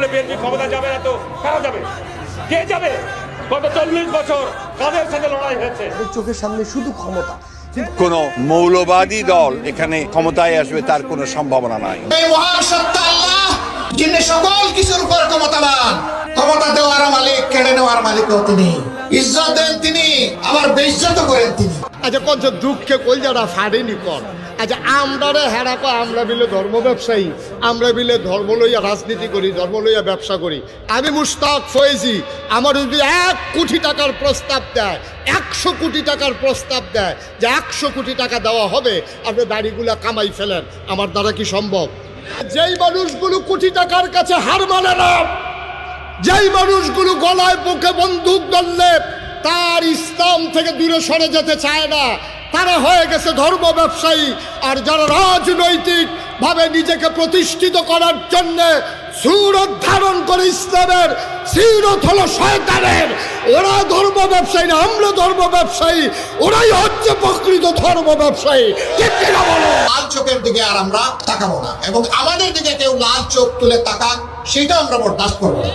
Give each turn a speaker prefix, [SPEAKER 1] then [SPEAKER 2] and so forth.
[SPEAKER 1] বলে বিএনপি ক্ষমতা যাবে না, তো কারা যাবে? কে যাবে? গত 40 বছর কাদের সাথে লড়াই হয়েছে?
[SPEAKER 2] চোখের সামনে শুধু ক্ষমতা।
[SPEAKER 3] কোন মৌলবাদী দল এখানে ক্ষমতায় আসবে তার কোনো সম্ভাবনা নাই।
[SPEAKER 4] এই মহান সত্তা আল্লাহ, যিনি সকল কিছুর উপর ক্ষমতাবান, ক্ষমতা দেওয়ার মালিক, কেড়ে নেওয়ার মালিকও তিনি। ইজ্জত দেন তিনি, আবার বেইজ্জত করেন তিনি।
[SPEAKER 5] আচ্ছা কত দুঃখে কলজারা ফাড়েনি কর। আচ্ছা আমরা হেরা কো আমরা বিলে ধর্ম ব্যবসায়ী, আমরা বিলে ধর্ম লইয়া রাজনীতি করি, ধর্ম লইয়া ব্যবসা করি। আমি মুশতাক ফয়েজি, আমার যদি 1 কোটি টাকার প্রস্তাব দেয়, 100 কোটি টাকার প্রস্তাব দেয় যে 100 কোটি টাকা দেওয়া হবে, আপনি দাড়িগুলা কামাই ফেলেন, আমার দ্বারা কি সম্ভব? যেই মানুষগুলো কোটি টাকার কাছে হার মানে না, যেই মানুষগুলো গলায় বুকে বন্দুক ধরলে তার ইসলাম থেকে দূরে সরে যেতে চায় না, তারা হয়ে গেছে ধর্ম ব্যবসায়ী। আর যারা রাজনৈতিক ভাবে নিজেকে প্রতিষ্ঠিত করার জন্য সুরত ধারণ করে ইসলামের, সিরত হলো শয়তানের, ওরা ধর্ম ব্যবসায়ী না, আমরা ধর্ম ব্যবসায়ী, ওরাই হচ্ছে প্রকৃত ধর্ম ব্যবসায়ী। ঠিক কিনা বলো?
[SPEAKER 4] লাল চোখের দিকে আর আমরা তাকাবো না, এবং আমাদের দিকে কেউ লাল চোখ তুলে তাকাক সেটা আমরা বরদাস্ত করবো না।